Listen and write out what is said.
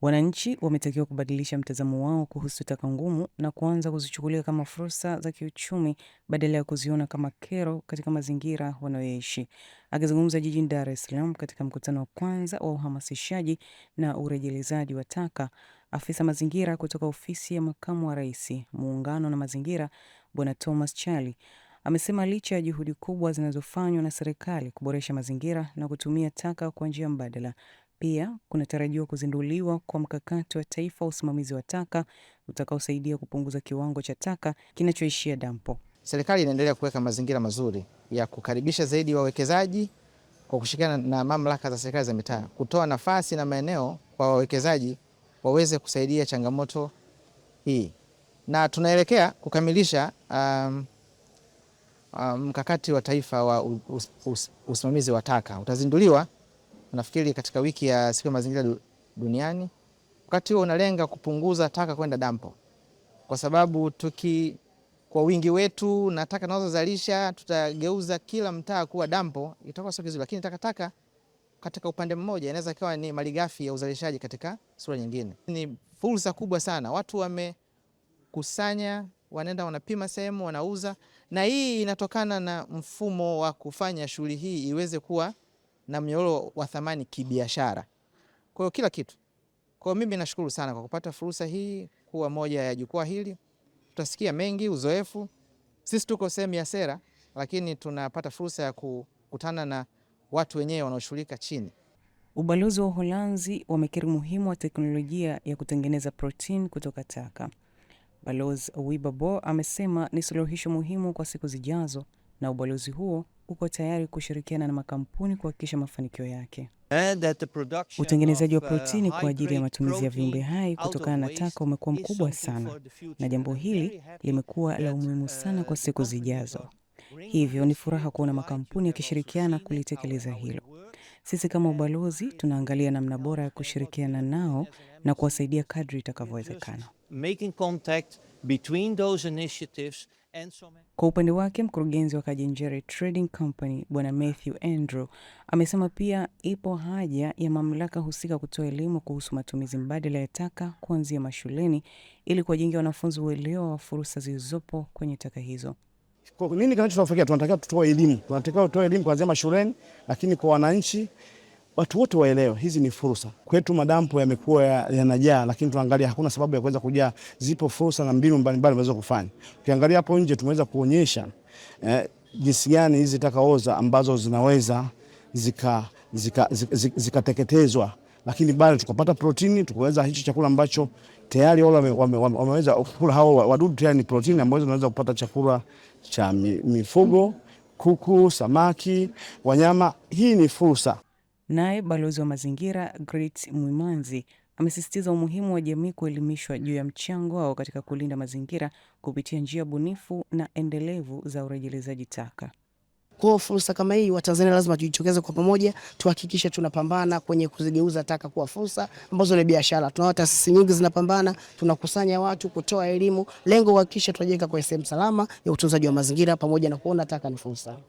Wananchi wametakiwa kubadilisha mtazamo wao kuhusu taka ngumu na kuanza kuzichukulia kama fursa za kiuchumi badala ya kuziona kama kero katika mazingira wanayoishi. Akizungumza jijini Dar es Salaam katika mkutano wa kwanza wa uhamasishaji na urejelezaji wa taka, afisa mazingira kutoka ofisi ya makamu wa rais, muungano na mazingira, Bwana Thomas Chali, amesema licha ya juhudi kubwa zinazofanywa na serikali kuboresha mazingira na kutumia taka kwa njia mbadala, pia kunatarajiwa kuzinduliwa kwa mkakati wa taifa wa usimamizi wa taka utakaosaidia kupunguza kiwango cha taka kinachoishia dampo. Serikali inaendelea kuweka mazingira mazuri ya kukaribisha zaidi wawekezaji kwa kushirikiana na mamlaka za serikali za mitaa, kutoa nafasi na maeneo kwa wawekezaji waweze kusaidia changamoto hii. Na tunaelekea kukamilisha mkakati wa taifa wa usimamizi wa taka. Utazinduliwa nafikiri katika wiki ya siku ya mazingira duniani. Wakati huo unalenga kupunguza taka kwenda dampo, kwa sababu kwa wingi wetu na taka tunazozalisha tutageuza kila mtaa kuwa dampo, itakuwa sio kizuri. Lakini takataka katika upande mmoja inaweza kuwa ni malighafi ya uzalishaji katika sura nyingine. Ni fursa kubwa sana. Watu wamekusanya, wanaenda wanapima sehemu, wanauza, na hii inatokana na mfumo wa kufanya shughuli hii iweze kuwa na mnyororo wa thamani kibiashara. Kwa hiyo kila kitu. Kwa hiyo mimi nashukuru sana kwa kupata fursa hii kuwa moja ya jukwaa hili. Tutasikia mengi, uzoefu. Sisi tuko sehemu ya sera, lakini tunapata fursa ya kukutana na watu wenyewe wanaoshughulika chini. Ubalozi wa Uholanzi wamekiri umuhimu wa teknolojia ya kutengeneza protein kutoka taka. Balozi Wibabo amesema ni suluhisho muhimu kwa siku zijazo, na ubalozi huo uko tayari kushirikiana na makampuni kuhakikisha mafanikio yake. Utengenezaji wa protini kwa ajili ya matumizi ya viumbe hai kutokana na taka umekuwa mkubwa sana, na jambo hili limekuwa la umuhimu sana kwa siku zijazo. Hivyo ni furaha kuona makampuni yakishirikiana kulitekeleza hilo. Sisi kama ubalozi tunaangalia namna bora ya kushirikiana nao na kuwasaidia kadri itakavyowezekana. Kwa upande wake, mkurugenzi wa Kajenjere Trading Company Bwana Matthew Andrew amesema pia ipo haja ya mamlaka husika kutoa elimu kuhusu matumizi mbadala ya taka kuanzia mashuleni ili kuwajengea wanafunzi uelewa wa fursa zilizopo kwenye taka hizo. Kwa nini kinachotokea? Tunataka tutoe elimu. Tunataka tutoe elimu kuanzia mashuleni, lakini kwa wananchi watu wote waelewe hizi ni fursa. Kwetu madampo yamekuwa yanajaa, lakini tuangalia hakuna sababu ya kuweza kujaa. Zipo fursa na mbinu mbalimbali tunaweza kufanya. Ukiangalia hapo nje tumeweza kuonyesha jinsi gani hizi taka oza ambazo zinaweza zikateketezwa, lakini bado tukapata protini, tukaweza hicho chakula ambacho tayari wale wameweza kula. Hao wadudu tayari ni protini ambazo tunaweza kupata chakula cha mifugo, kuku, samaki, wanyama. Hii ni fursa. Naye balozi wa mazingira Great Mwimanzi amesisitiza umuhimu wa jamii kuelimishwa juu ya mchango wao katika kulinda mazingira kupitia njia bunifu na endelevu za urejelezaji taka. Kwa fursa kama hii, Watanzania lazima tujitokeze kwa pamoja, tuhakikishe tunapambana kwenye kuzigeuza taka kuwa fursa ambazo ni biashara. Tunaona taasisi nyingi zinapambana, tunakusanya watu, kutoa elimu, lengo kuhakikisha tunajenga kwa sehemu salama ya utunzaji wa mazingira pamoja na kuona taka ni fursa.